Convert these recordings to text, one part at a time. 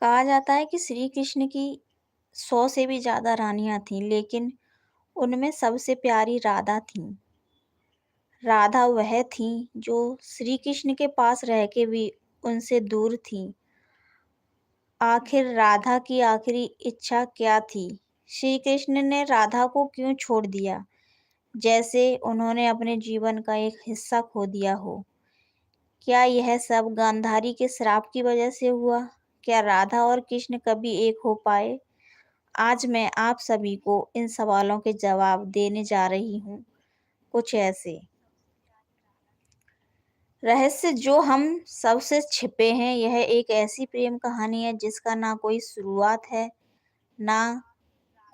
कहा जाता है कि श्री कृष्ण की 100 से भी ज़्यादा रानियाँ थीं, लेकिन उनमें सबसे प्यारी राधा थीं। राधा वह थीं जो श्री कृष्ण के पास रह के भी उनसे दूर थीं। आखिर राधा की आखिरी इच्छा क्या थी? श्री कृष्ण ने राधा को क्यों छोड़ दिया? जैसे उन्होंने अपने जीवन का एक हिस्सा खो दिया हो। क्या यह सब गांधारी के श्राप की वजह से हुआ? क्या राधा और कृष्ण कभी एक हो पाए? आज मैं आप सभी को इन सवालों के जवाब देने जा रही हूँ। कुछ ऐसे रहस्य जो हम सबसे छिपे हैं। यह एक ऐसी प्रेम कहानी है जिसका ना कोई शुरुआत है, ना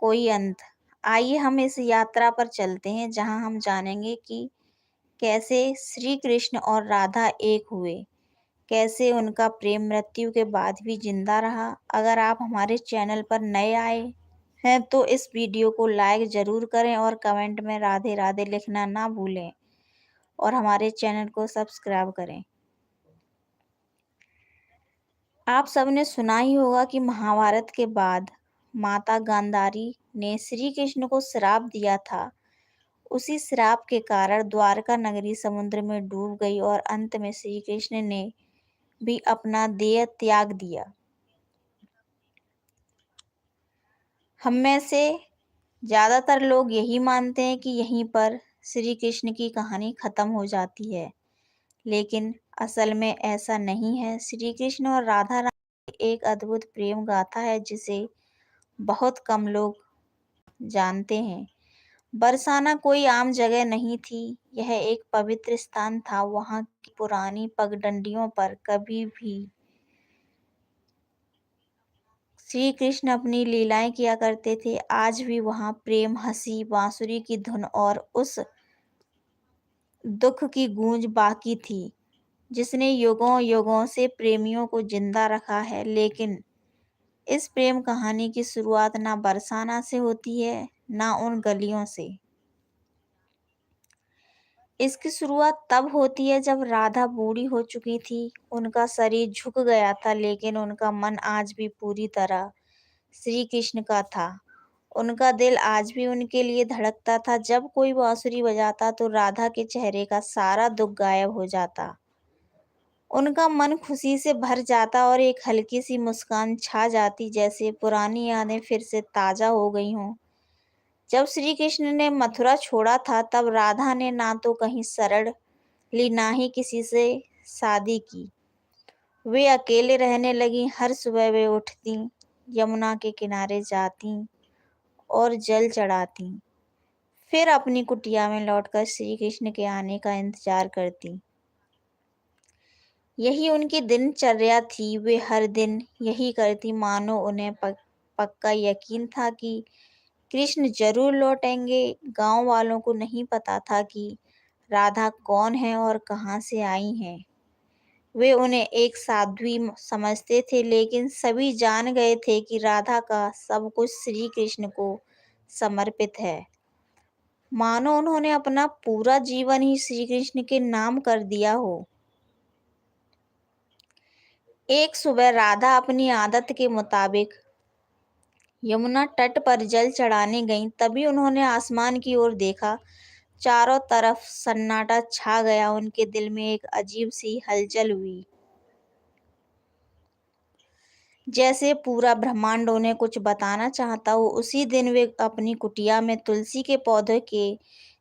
कोई अंत। आइए हम इस यात्रा पर चलते हैं जहां हम जानेंगे कि कैसे श्री कृष्ण और राधा एक हुए, कैसे उनका प्रेम मृत्यु के बाद भी जिंदा रहा। अगर आप हमारे चैनल पर नए आए हैं तो इस वीडियो को लाइक ज़रूर करें और कमेंट में राधे राधे लिखना ना भूलें और हमारे चैनल को सब्सक्राइब करें। आप सबने सुना ही होगा कि महाभारत के बाद माता गांधारी ने श्री कृष्ण को श्राप दिया था। उसी श्राप के कारण द्वारका नगरी समुद्र में डूब गई और अंत में श्री कृष्ण ने भी अपना देह त्याग दिया। हम में से ज़्यादातर लोग यही मानते हैं कि यहीं पर श्री कृष्ण की कहानी खत्म हो जाती है, लेकिन असल में ऐसा नहीं है। श्री कृष्ण और राधा रानी की एक अद्भुत प्रेम गाथा है जिसे बहुत कम लोग जानते हैं। बरसाना कोई आम जगह नहीं थी, यह एक पवित्र स्थान था। वहाँ की पुरानी पगडंडियों पर कभी भी श्री कृष्ण अपनी लीलाएं किया करते थे। आज भी वहाँ प्रेम, हंसी, बांसुरी की धुन और उस दुख की गूंज बाकी थी जिसने युगों युगों से प्रेमियों को जिंदा रखा है। लेकिन इस प्रेम कहानी की शुरुआत ना बरसाना से होती है, ना उन गलियों से। इसकी शुरुआत तब होती है जब राधा बूढ़ी हो चुकी थी। उनका शरीर झुक गया था, लेकिन उनका मन आज भी पूरी तरह श्री कृष्ण का था। उनका दिल आज भी उनके लिए धड़कता था। जब कोई बांसुरी बजाता तो राधा के चेहरे का सारा दुख गायब हो जाता। उनका मन खुशी से भर जाता और एक हल्की सी मुस्कान छा जाती, जैसे पुरानी यादें फिर से ताजा हो गई हों। जब श्री कृष्ण ने मथुरा छोड़ा था तब राधा ने ना तो कहीं शरण ली, ना ही किसी से शादी की। वे अकेले रहने लगी। हर सुबह वे उठती, यमुना के किनारे जाती और जल चढ़ाती, फिर अपनी कुटिया में लौटकर श्री कृष्ण के आने का इंतजार करती। यही उनकी दिनचर्या थी। वे हर दिन यही करती, मानो उन्हें पक्का यकीन था कि कृष्ण जरूर लौटेंगे। गांव वालों को नहीं पता था कि राधा कौन है और कहाँ से आई हैं। वे उन्हें एक साध्वी समझते थे, लेकिन सभी जान गए थे कि राधा का सब कुछ श्री कृष्ण को समर्पित है। मानो उन्होंने अपना पूरा जीवन ही श्री कृष्ण के नाम कर दिया हो। एक सुबह राधा अपनी आदत के मुताबिक यमुना तट पर जल चढ़ाने गईं। तभी उन्होंने आसमान की ओर देखा। चारों तरफ सन्नाटा छा गया। उनके दिल में एक अजीब सी हलचल हुई, जैसे पूरा ब्रह्मांड उन्हें कुछ बताना चाहता हो। उसी दिन वे अपनी कुटिया में तुलसी के पौधे के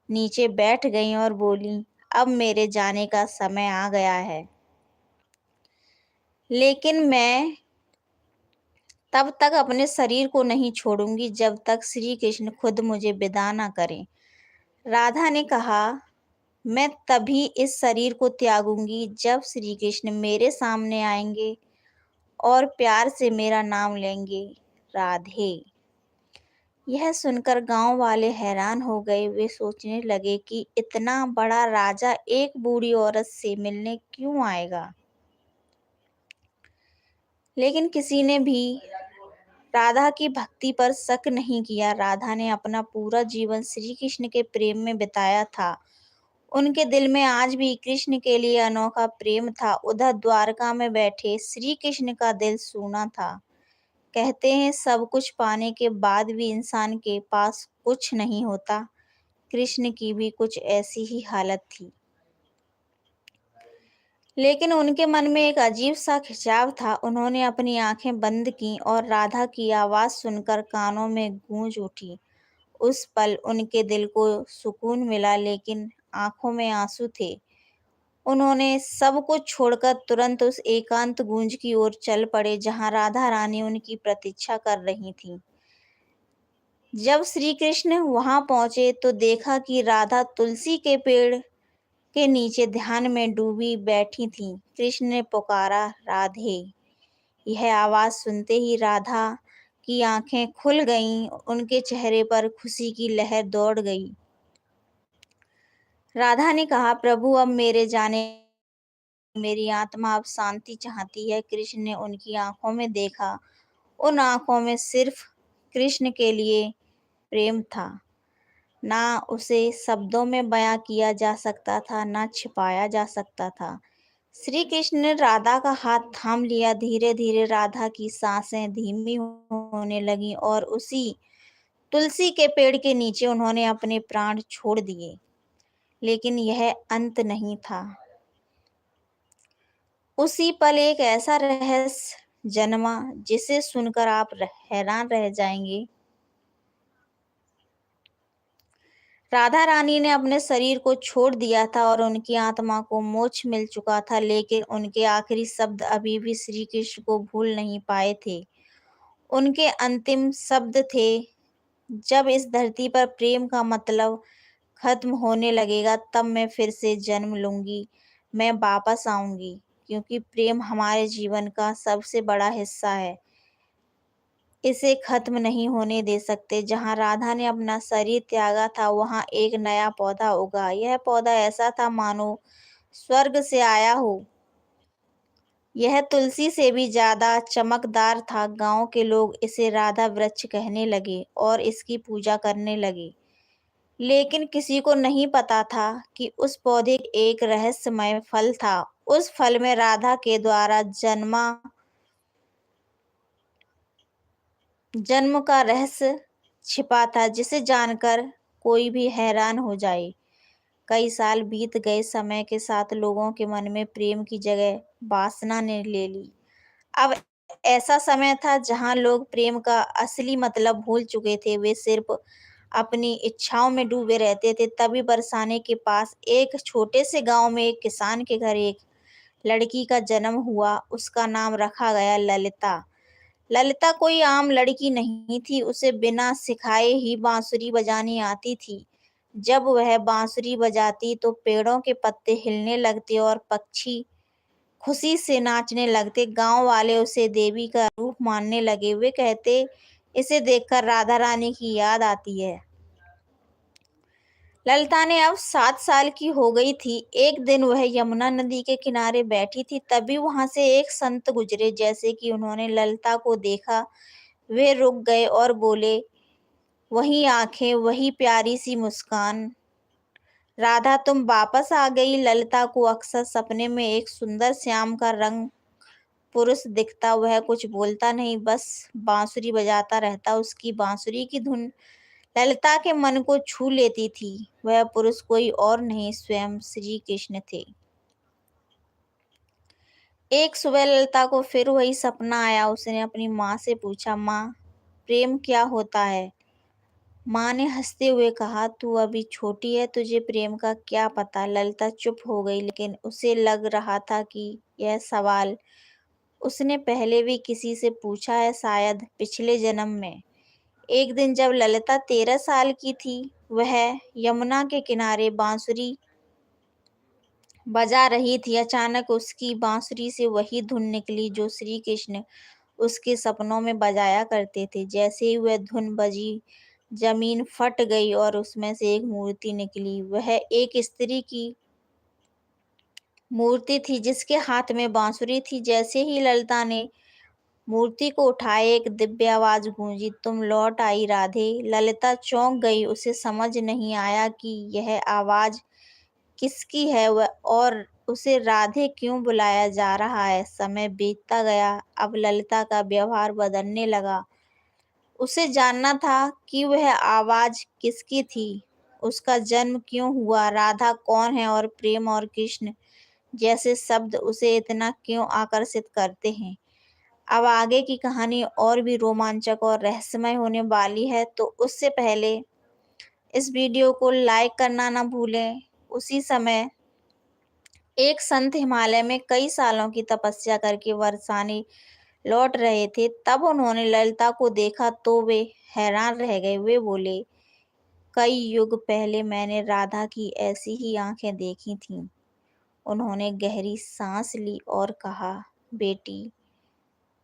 नीचे बैठ गईं और बोलीं, अब मेरे जाने का समय आ गया है, लेकिन मैं तब तक अपने शरीर को नहीं छोड़ूंगी जब तक श्री कृष्ण खुद मुझे विदा न करें। राधा ने कहा, मैं तभी इस शरीर को त्यागूंगी जब श्री कृष्ण मेरे सामने आएंगे और प्यार से मेरा नाम लेंगे, राधे। यह सुनकर गांव वाले हैरान हो गए। वे सोचने लगे कि इतना बड़ा राजा एक बूढ़ी औरत से मिलने क्यों आएगा। लेकिन किसी ने भी राधा की भक्ति पर शक नहीं किया। राधा ने अपना पूरा जीवन श्री कृष्ण के प्रेम में बिताया था। उनके दिल में आज भी कृष्ण के लिए अनोखा प्रेम था। उधर द्वारका में बैठे श्री कृष्ण का दिल सूना था। कहते हैं सब कुछ पाने के बाद भी इंसान के पास कुछ नहीं होता। कृष्ण की भी कुछ ऐसी ही हालत थी। लेकिन उनके मन में एक अजीब-सा खिंचाव था। उन्होंने अपनी आँखें बंद कीं और राधा की आवाज़ सुनकर कानों में गूँज उठी। उस पल उनके दिल को सुकून मिला, लेकिन आँखों में आँसू थे। उन्होंने सब कुछ छोड़कर तुरंत उस एकांत गूंज की ओर चल पड़े, जहाँ राधा रानी उनकी प्रतीक्षा कर रही थीं। जब श्री कृष्ण वहाँ पहुँचे तो देखा कि राधा तुलसी के पेड़ के नीचे ध्यान में डूबी बैठी थीं। कृष्ण ने पुकारा, राधे! यह आवाज़ सुनते ही राधा की आँखें खुल गईं, उनके चेहरे पर खुशी की लहर दौड़ गई। राधा ने कहा, प्रभु अब मेरे जाने मेरी आत्मा अब शांति चाहती है। कृष्ण ने उनकी आँखों में देखा। उन आँखों में सिर्फ कृष्ण के लिए प्रेम था। ना उसे शब्दों में बयां किया जा सकता था, ना छिपाया जा सकता था। श्री कृष्ण ने राधा का हाथ थाम लिया। धीरे-धीरे राधा की सांसें धीमी होने लगीं और उसी तुलसी के पेड़ के नीचे उन्होंने अपने प्राण छोड़ दिए। लेकिन यह अंत नहीं था। उसी पल एक ऐसा रहस्य जन्मा जिसे सुनकर आप हैरान रह जाएंगे। राधा रानी ने अपने शरीर को छोड़ दिया था और उनकी आत्मा को मोक्ष मिल चुका था, लेकिन उनके आखिरी शब्द अभी भी श्री कृष्ण को भूल नहीं पाए थे। उनके अंतिम शब्द थे, जब इस धरती पर प्रेम का मतलब खत्म होने लगेगा, तब मैं फिर से जन्म लूंगी, मैं वापस आऊंगी, क्योंकि प्रेम हमारे जीवन का सबसे बड़ा हिस्सा है। इसे खत्म नहीं होने दे सकते। जहाँ राधा ने अपना शरीर त्यागा था, वहाँ एक नया पौधा उगा। यह पौधा ऐसा था मानो स्वर्ग से आया हो। यह तुलसी से भी ज्यादा चमकदार था। गांव के लोग इसे राधा वृक्ष कहने लगे और इसकी पूजा करने लगे। लेकिन किसी को नहीं पता था कि उस पौधे एक रहस्यमय फल था। उस फल में राधा के द्वारा जन्म का रहस्य छिपा था, जिसे जानकर कोई भी हैरान हो जाए। कई साल बीत गए। समय के साथ लोगों के मन में प्रेम की जगह वासना ने ले ली। अब ऐसा समय था जहां लोग प्रेम का असली मतलब भूल चुके थे। वे सिर्फ अपनी इच्छाओं में डूबे रहते थे। तभी बरसाने के पास एक छोटे से गांव में एक किसान के घर एक लड़की का जन्म हुआ। उसका नाम रखा गया ललिता। ललिता कोई आम लड़की नहीं थी। उसे बिना सिखाए ही बांसुरी बजानी आती थी। जब वह बांसुरी बजाती तो पेड़ों के पत्ते हिलने लगते और पक्षी खुशी से नाचने लगते। गांव वाले उसे देवी का रूप मानने लगे। वे कहते, इसे देखकर राधा रानी की याद आती है। ललिता ने अब 7 साल की हो गई थी। एक दिन वह यमुना नदी के किनारे बैठी थी। तभी वहां से एक संत गुजरे। जैसे कि उन्होंने ललिता को देखा, वे रुक गए और बोले, वही आंखें, वही प्यारी सी मुस्कान। राधा, तुम वापस आ गई। ललिता को अक्सर सपने में एक सुंदर श्याम का रंग पुरुष दिखता। वह कुछ बोलता नहीं, बस बांसुरी बजाता रहता। उसकी बांसुरी की धुन ललिता के मन को छू लेती थी। वह पुरुष कोई और नहीं, स्वयं श्री कृष्ण थे। एक सुबह ललिता को फिर वही सपना आया। उसने अपनी माँ से पूछा, माँ, प्रेम क्या होता है? माँ ने हंसते हुए कहा, तू अभी छोटी है, तुझे प्रेम का क्या पता। ललिता चुप हो गई, लेकिन उसे लग रहा था कि यह सवाल उसने पहले भी किसी से पूछा है, शायद पिछले जन्म में। एक दिन जब ललिता 13 साल की थी, वह यमुना के किनारे बांसुरी बजा रही थी। अचानक उसकी बांसुरी से वही धुन निकली जो श्री कृष्ण उसके सपनों में बजाया करते थे। जैसे ही वह धुन बजी, जमीन फट गई और उसमें से एक मूर्ति निकली। वह एक स्त्री की मूर्ति थी जिसके हाथ में बांसुरी थी। जैसे ही ललिता ने मूर्ति को उठाए, एक दिव्य आवाज गूंजी, तुम लौट आई राधे। ललिता चौंक गई। उसे समझ नहीं आया कि यह आवाज किसकी है और उसे राधे क्यों बुलाया जा रहा है। समय बीतता गया, अब ललिता का व्यवहार बदलने लगा। उसे जानना था कि वह आवाज़ किसकी थी, उसका जन्म क्यों हुआ, राधा कौन है और प्रेम और कृष्ण जैसे शब्द उसे इतना क्यों आकर्षित करते हैं। अब आगे की कहानी और भी रोमांचक और रहस्यमय होने वाली है, तो उससे पहले इस वीडियो को लाइक करना ना भूलें। उसी समय एक संत हिमालय में कई सालों की तपस्या करके बरसाने लौट रहे थे। तब उन्होंने ललिता को देखा तो वे हैरान रह गए। वे बोले, कई युग पहले मैंने राधा की ऐसी ही आंखें देखी थीं। उन्होंने गहरी सांस ली और कहा, बेटी,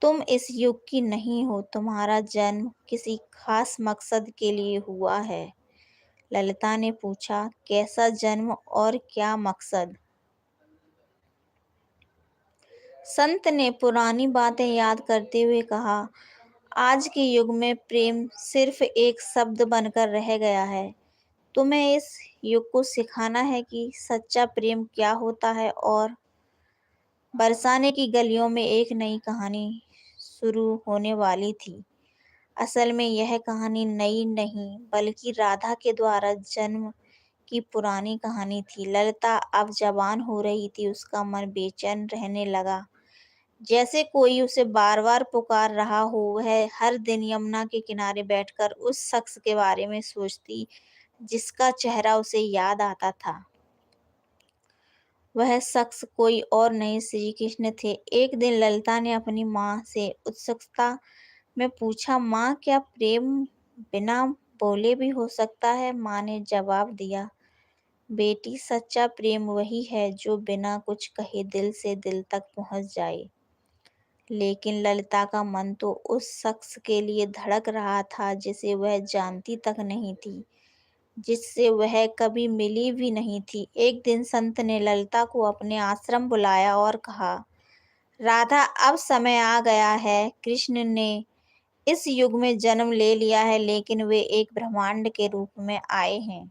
तुम इस युग की नहीं हो, तुम्हारा जन्म किसी खास मकसद के लिए हुआ है। ललिता ने पूछा, कैसा जन्म और क्या मकसद। संत ने पुरानी बातें याद करते हुए कहा, आज के युग में प्रेम सिर्फ एक शब्द बनकर रह गया है। तुम्हें इस युग को सिखाना है कि सच्चा प्रेम क्या होता है। और बरसाने की गलियों में एक नई कहानी शुरू होने वाली थी। असल में यह कहानी नई नहीं बल्कि राधा के द्वारा जन्म की पुरानी कहानी थी। ललिता अब जवान हो रही थी, उसका मन बेचैन रहने लगा, जैसे कोई उसे बार बार पुकार रहा हो। वह हर दिन यमुना के किनारे बैठकर उस शख्स के बारे में सोचती जिसका चेहरा उसे याद आता था। वह शख्स कोई और नहीं, श्री कृष्ण थे। एक दिन ललिता ने अपनी माँ से उत्सुकता में पूछा, माँ, क्या प्रेम बिना बोले भी हो सकता है। माँ ने जवाब दिया, बेटी, सच्चा प्रेम वही है जो बिना कुछ कहे दिल से दिल तक पहुँच जाए। लेकिन ललिता का मन तो उस शख्स के लिए धड़क रहा था जिसे वह जानती तक नहीं थी, जिससे वह कभी मिली भी नहीं थी। एक दिन संत ने ललिता को अपने आश्रम बुलाया और कहा, राधा, अब समय आ गया है। कृष्ण ने इस युग में जन्म ले लिया है, लेकिन वे एक ब्रह्मांड के रूप में आए हैं।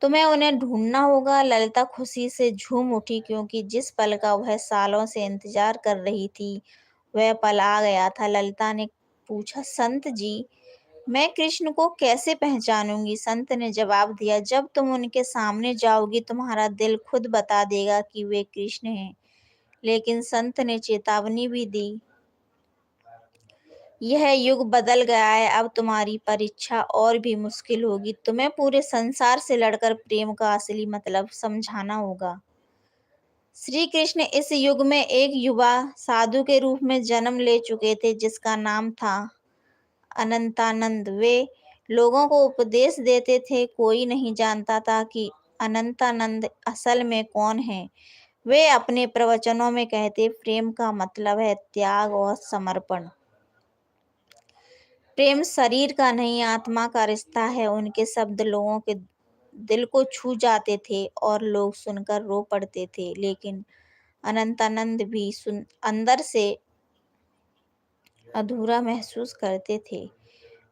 तुम्हें उन्हें ढूंढना होगा। ललिता खुशी से झूम उठी, क्योंकि जिस पल का वह सालों से इंतजार कर रही थी वह पल आ गया था। ललिता ने पूछा, संत जी, मैं कृष्ण को कैसे पहचानूंगी। संत ने जवाब दिया, जब तुम उनके सामने जाओगी तुम्हारा दिल खुद बता देगा कि वे कृष्ण हैं। लेकिन संत ने चेतावनी भी दी, यह युग बदल गया है, अब तुम्हारी परीक्षा और भी मुश्किल होगी। तुम्हें पूरे संसार से लड़कर प्रेम का असली मतलब समझाना होगा। श्री कृष्ण इस युग में एक युवा साधु के रूप में जन्म ले चुके थे जिसका नाम था अनंतानंद। वे लोगों को उपदेश देते थे। कोई नहीं जानता था कि अनंतानंद असल में कौन है। वे अपने प्रवचनों में कहते, प्रेम का मतलब है त्याग और समर्पण। प्रेम शरीर का नहीं, आत्मा का रिश्ता है। उनके शब्द लोगों के दिल को छू जाते थे और लोग सुनकर रो पड़ते थे। लेकिन अनंतानंद भी अंदर से अधूरा महसूस करते थे।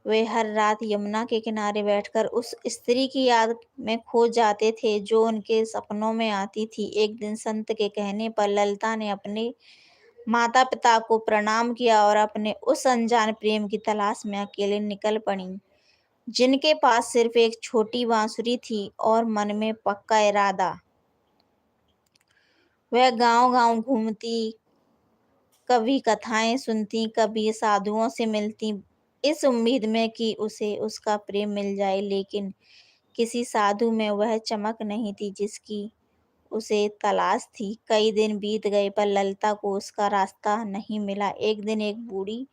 वे हर रात यमुना के किनारे बैठकर उस स्त्री की याद में खो जाते थे जो उनके सपनों में आती थी। एक दिन संत के कहने पर ललिता ने अपने माता पिता को प्रणाम किया और अपने उस अनजान प्रेम की तलाश में अकेले निकल पड़ी, जिनके पास सिर्फ एक छोटी बांसुरी थी और मन में पक्का इरादा। वह गांव-गांव घूमती, कभी कथाएं सुनती, कभी साधुओं से मिलती, इस उम्मीद में कि उसे उसका प्रेम मिल जाए। लेकिन किसी साधु में वह चमक नहीं थी जिसकी उसे तलाश थी। कई दिन बीत गए पर ललिता को उसका रास्ता नहीं मिला। एक दिन एक बूढ़ी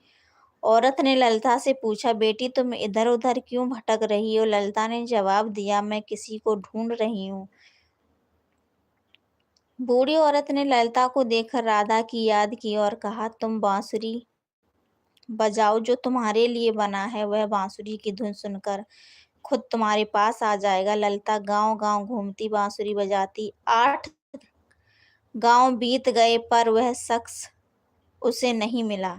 औरत ने ललिता से पूछा, बेटी, तुम इधर उधर क्यों भटक रही हो। ललिता ने जवाब दिया, मैं किसी को ढूंढ रही हूँ। बूढ़ी औरत ने ललिता को देखकर राधा की याद की और कहा, तुम बांसुरी बजाओ, जो तुम्हारे लिए बना है। वह बांसुरी की धुन सुनकर खुद तुम्हारे पास आ जाएगा। ललिता गांव गांव घूमती, बांसुरी बजाती। 8 गांव बीत गए पर वह शख्स उसे नहीं मिला।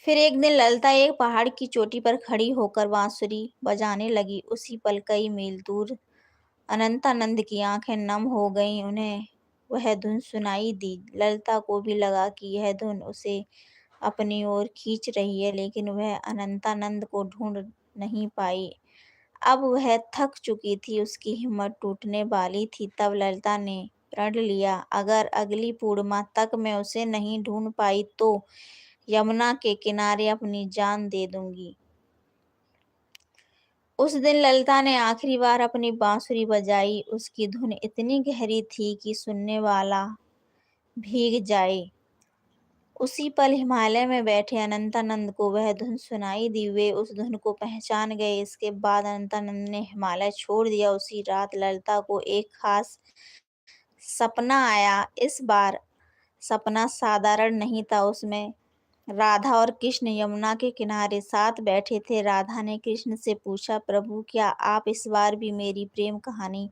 फिर एक दिन ललिता एक पहाड़ की चोटी पर खड़ी होकर बांसुरी बजाने लगी। उसी पल कई मील दूर अनंतानंद की आंखें नम हो गईं। उन्हें वह धुन सुनाई दी। ललिता को भी लगा कि यह धुन उसे अपनी ओर खींच रही है, लेकिन वह अनंतानंद को ढूंढ नहीं पाई। अब वह थक चुकी थी, उसकी हिम्मत टूटने वाली थी। तब ललिता ने प्रण लिया, अगर अगली पूर्णिमा तक मैं उसे नहीं ढूंढ पाई तो यमुना के किनारे अपनी जान दे दूंगी। उस दिन ललिता ने आखिरी बार अपनी बांसुरी बजाई। उसकी धुन इतनी गहरी थी कि सुनने वाला भीग जाए। उसी पल हिमालय में बैठे अनंतानंद को वह धुन सुनाई दी। वे उस धुन को पहचान गए। इसके बाद अनंतानंद ने हिमालय छोड़ दिया। उसी रात ललिता को एक खास सपना आया। इस बार सपना साधारण नहीं था। उसमें राधा और कृष्ण यमुना के किनारे साथ बैठे थे। राधा ने कृष्ण से पूछा, प्रभु क्या आप इस बार भी मेरी प्रेम कहानी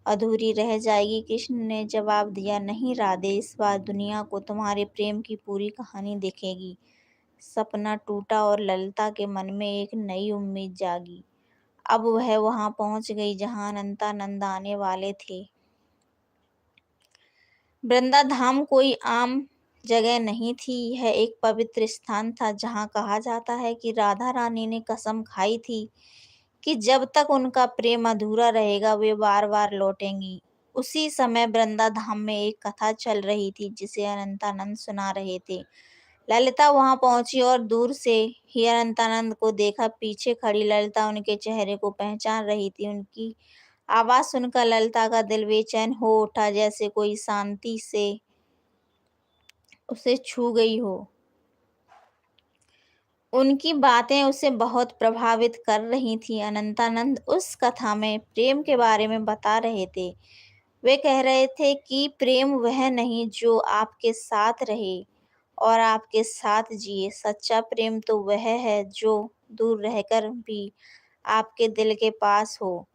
अधूरी रह जाएगी? कृष्ण ने जवाब दिया, नहीं राधे, इस बार दुनिया को तुम्हारे प्रेम की पूरी कहानी दिखेगी। सपना टूटा और ललिता के मन में एक नई उम्मीद जागी। अब वह वहां पहुंच गई जहां अनंतानंद आने वाले थे। वृंदा धाम कोई आम जगह नहीं थी। यह एक पवित्र स्थान था जहाँ कहा जाता है कि राधा रानी ने कसम खाई थी कि जब तक उनका प्रेम अधूरा रहेगा वे बार बार लौटेंगी। उसी समय वृंदा धाम में एक कथा चल रही थी जिसे अनंतानंद सुना रहे थे। ललिता वहां पहुंची और दूर से ही अनंतानंद को देखा। पीछे खड़ी ललिता उनके चेहरे को पहचान रही थी। उनकी आवाज सुनकर ललिता का दिल बेचैन हो उठा, जैसे कोई शांति से उसे छू गई हो। उनकी बातें उसे बहुत प्रभावित कर रही थीं। अनंतानंद उस कथा में प्रेम के बारे में बता रहे थे। वे कह रहे थे कि प्रेम वह नहीं जो आपके साथ रहे और आपके साथ जिए। सच्चा प्रेम तो वह है जो दूर रहकर भी आपके दिल के पास हो।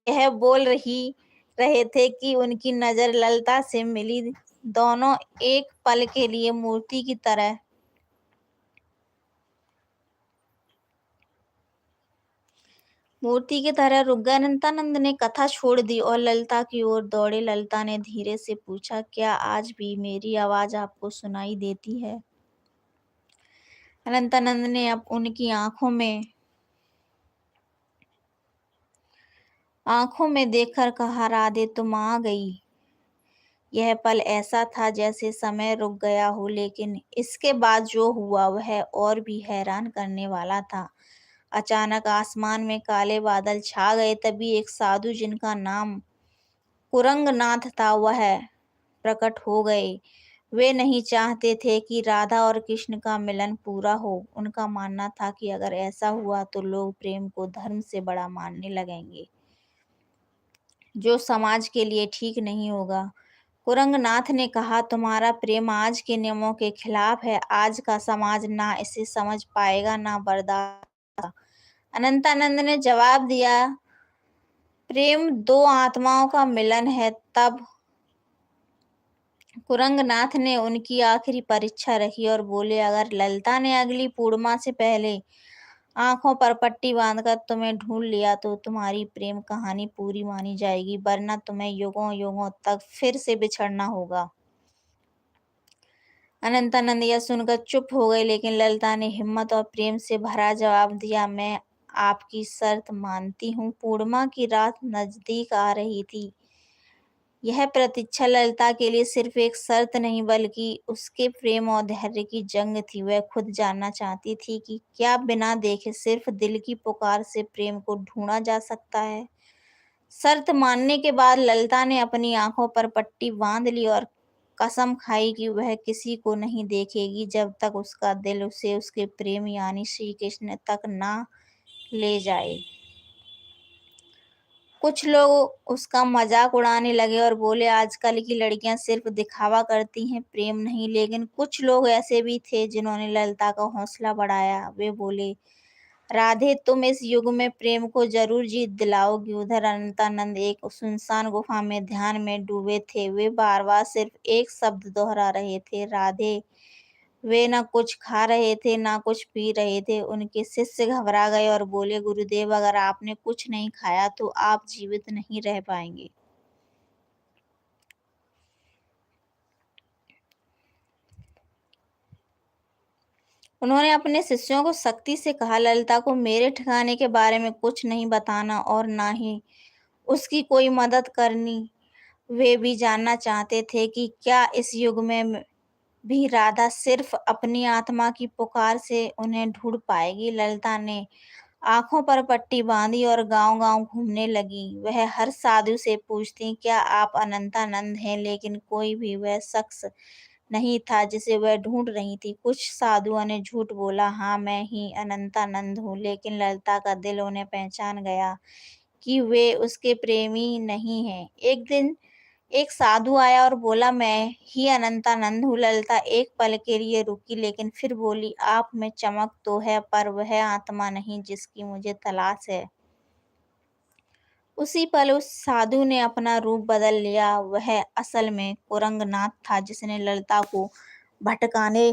यह बोल रहे थे कि उनकी नजर ललिता से मिली। दोनों एक पल के लिए मूर्ति की तरह रुक गए। अनंतानंद ने कथा छोड़ दी और ललिता की ओर दौड़े। ललिता ने धीरे से पूछा, क्या आज भी मेरी आवाज आपको सुनाई देती है? अनंतानंद ने अब उनकी आंखों में देखकर कहा, राधे तुम आ गई। यह पल ऐसा था जैसे समय रुक गया हो, लेकिन इसके बाद जो हुआ वह और भी हैरान करने वाला था। अचानक आसमान में काले बादल छा गए। तभी एक साधु जिनका नाम कुरंगनाथ था वह प्रकट हो गए। वे नहीं चाहते थे कि राधा और कृष्ण का मिलन पूरा हो। उनका मानना था कि अगर ऐसा हुआ तो लोग प्रेम को धर्म से बड़ा मानने लगेंगे, जो समाज के लिए ठीक नहीं होगा। कुरंगनाथ ने कहा, तुम्हारा प्रेम आज के नियमों के खिलाफ है। आज का समाज ना इसे समझ पाएगा ना बर्दाश्त। अनंतानंद ने जवाब दिया, प्रेम दो आत्माओं का मिलन है। तब कुरंगनाथ ने उनकी आखिरी परीक्षा रखी और बोले, अगर ललिता ने अगली पूर्णिमा से पहले आंखों पर पट्टी बांधकर तुम्हें ढूंढ लिया तो तुम्हारी प्रेम कहानी पूरी मानी जाएगी, वरना तुम्हें युगों युगों तक फिर से बिछड़ना होगा। अनंतानंद यह सुनकर चुप हो गए, लेकिन ललिता ने हिम्मत और प्रेम से भरा जवाब दिया, मैं आपकी शर्त मानती हूँ। पूर्णिमा की रात नजदीक आ रही थी। यह प्रतीक्षा ललिता के लिए सिर्फ एक शर्त नहीं बल्कि उसके प्रेम और धैर्य की जंग थी। वह खुद जानना चाहती थी कि क्या बिना देखे सिर्फ दिल की पुकार से प्रेम को ढूंढा जा सकता है। शर्त मानने के बाद ललिता ने अपनी आंखों पर पट्टी बांध ली और कसम खाई कि वह किसी को नहीं देखेगी जब तक उसका दिल उसे उसके प्रेम यानी श्री कृष्ण तक ना ले जाए। कुछ लोग उसका मजाक उड़ाने लगे और बोले, आजकल की लड़कियां सिर्फ दिखावा करती हैं, प्रेम नहीं। लेकिन कुछ लोग ऐसे भी थे जिन्होंने ललिता का हौसला बढ़ाया। वे बोले, राधे तुम इस युग में प्रेम को जरूर जीत दिलाओगी। उधर अनंतानंद एक सुनसान गुफा में ध्यान में डूबे थे। वे बार बार सिर्फ एक शब्द दोहरा रहे थे, राधे। वे न कुछ खा रहे थे, ना कुछ पी रहे थे। उनके शिष्य घबरा गए और बोले, गुरुदेव, अगर आपने कुछ नहीं खाया तो आप जीवित नहीं रह पाएंगे। उन्होंने अपने शिष्यों को सख्ती से कहा, ललिता को मेरे ठिकाने के बारे में कुछ नहीं बताना और ना ही उसकी कोई मदद करनी। वे भी जानना चाहते थे कि क्या इस युग में भी राधा सिर्फ अपनी आत्मा की पुकार से उन्हें ढूंढ पाएगी। ललिता ने आंखों पर पट्टी बांधी और गांव-गांव घूमने लगी। वह हर साधु से पूछती, क्या आप अनंतानंद हैं? लेकिन कोई भी वह शख्स नहीं था जिसे वह ढूंढ रही थी। कुछ साधुओं ने झूठ बोला, हाँ, मैं ही अनंतानंद हूँ, लेकिन ललिता का दिल उन्हें पहचान गया कि वे उसके प्रेमी नहीं हैं। एक दिन एक साधु आया और बोला, मैं ही अनंतानंद हूँ। ललिता एक पल के लिए रुकी, लेकिन फिर बोली, आप में चमक तो है, पर वह आत्मा नहीं जिसकी मुझे तलाश है। उसी पल उस साधु ने अपना रूप बदल लिया। वह असल में कुरंगनाथ था, जिसने ललिता को भटकाने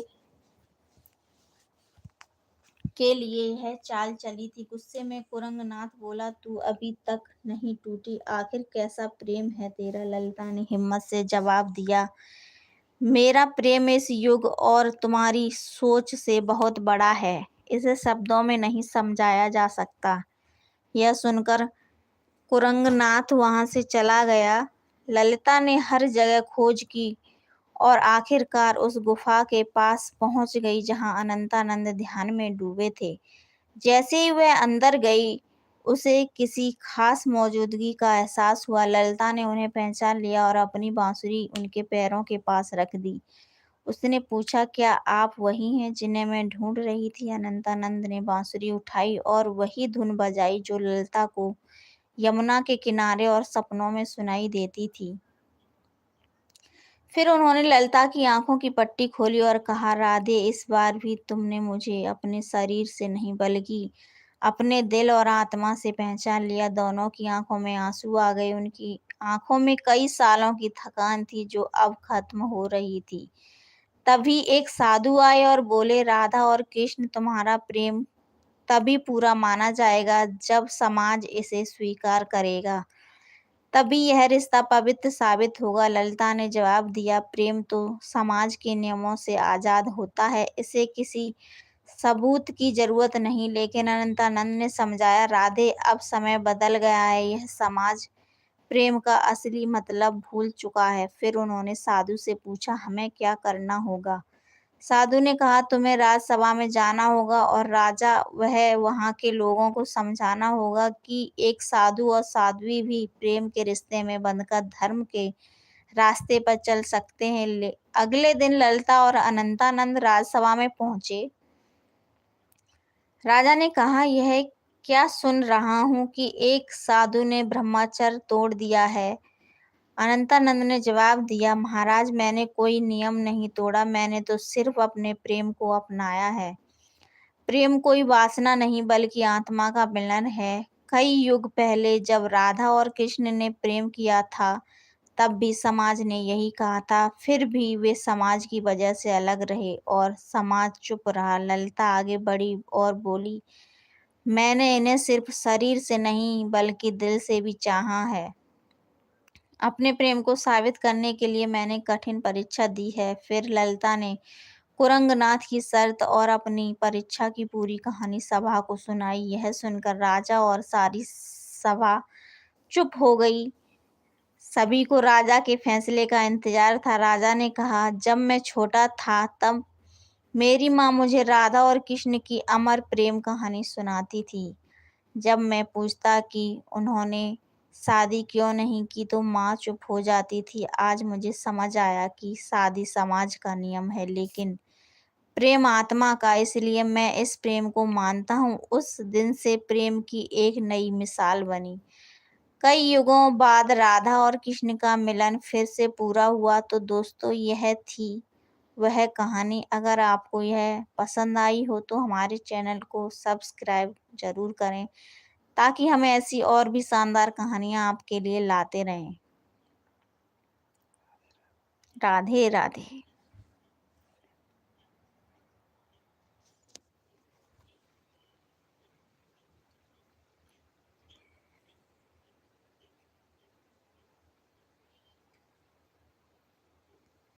के लिए यह चाल चली थी। गुस्से में कुरंगनाथ बोला, तू अभी तक नहीं टूटी, आखिर कैसा प्रेम है तेरा? ललिता ने हिम्मत से जवाब दिया, मेरा प्रेम इस युग और तुम्हारी सोच से बहुत बड़ा है। इसे शब्दों में नहीं समझाया जा सकता। यह सुनकर कुरंगनाथ वहां से चला गया। ललिता ने हर जगह खोज की और आखिरकार उस गुफा के पास पहुंच गई जहां अनंतानंद ध्यान में डूबे थे। जैसे ही वह अंदर गई, उसे किसी खास मौजूदगी का एहसास हुआ। ललिता ने उन्हें पहचान लिया और अपनी बांसुरी उनके पैरों के पास रख दी। उसने पूछा, क्या आप वही हैं जिन्हें मैं ढूंढ रही थी? अनंतानंद ने बांसुरी उठाई और वही धुन बजाई जो ललिता को यमुना के किनारे और सपनों में सुनाई देती थी। फिर उन्होंने ललिता की आंखों की पट्टी खोली और कहा, राधे, इस बार भी तुमने मुझे अपने शरीर से नहीं बल्कि अपने दिल और आत्मा से पहचान लिया। दोनों की आंखों में आंसू आ गए। उनकी आंखों में कई सालों की थकान थी जो अब खत्म हो रही थी। तभी एक साधु आए और बोले, राधा और कृष्ण तुम्हारा प्रेम तभी पूरा माना जाएगा जब समाज इसे स्वीकार करेगा। तभी यह रिश्ता पवित्र साबित होगा। ललिता ने जवाब दिया, प्रेम तो समाज के नियमों से आजाद होता है, इसे किसी सबूत की जरूरत नहीं। लेकिन अनंतानंद ने समझाया, राधे, अब समय बदल गया है। यह समाज प्रेम का असली मतलब भूल चुका है। फिर उन्होंने साधु से पूछा, हमें क्या करना होगा? साधु ने कहा, तुम्हें राजसभा में जाना होगा और राजा वह वहाँ के लोगों को समझाना होगा कि एक साधु और साध्वी भी प्रेम के रिश्ते में बंधकर धर्म के रास्ते पर चल सकते हैं। अगले दिन ललिता और अनंतानंद राजसभा में पहुंचे। राजा ने कहा, यह क्या सुन रहा हूँ कि एक साधु ने ब्रह्मचर्य तोड़ दिया है? अनंतानंद ने जवाब दिया, महाराज, मैंने कोई नियम नहीं तोड़ा, मैंने तो सिर्फ अपने प्रेम को अपनाया है। प्रेम कोई वासना नहीं बल्कि आत्मा का मिलन है। कई युग पहले जब राधा और कृष्ण ने प्रेम किया था, तब भी समाज ने यही कहा था। फिर भी वे समाज की वजह से अलग रहे और समाज चुप रहा। ललिता आगे बढ़ी और बोली, मैंने इन्हें सिर्फ शरीर से नहीं बल्कि दिल से भी चाहा है। अपने प्रेम को साबित करने के लिए मैंने कठिन परीक्षा दी है। फिर ललिता ने कुरंगनाथ की शर्त और अपनी परीक्षा की पूरी कहानी सभा को सुनाई। यह सुनकर राजा और सारी सभा चुप हो गई। सभी को राजा के फैसले का इंतजार था। राजा ने कहा, जब मैं छोटा था तब मेरी माँ मुझे राधा और कृष्ण की अमर प्रेम कहानी सुनाती थी। जब मैं पूछता कि उन्होंने शादी क्यों नहीं की तो माँ चुप हो जाती थी। आज मुझे समझ आया कि शादी समाज का नियम है, लेकिन प्रेम आत्मा का, इसलिए मैं इस प्रेम को मानता हूँ। उस दिन से प्रेम की एक नई मिसाल बनी। कई युगों बाद राधा और कृष्ण का मिलन फिर से पूरा हुआ। तो दोस्तों, यह थी वह कहानी। अगर आपको यह पसंद आई हो तो हमारे चैनल को सब्सक्राइब जरूर करें, ताकि हमें ऐसी और भी शानदार कहानियाँ आपके लिए लाते रहें। राधे राधे।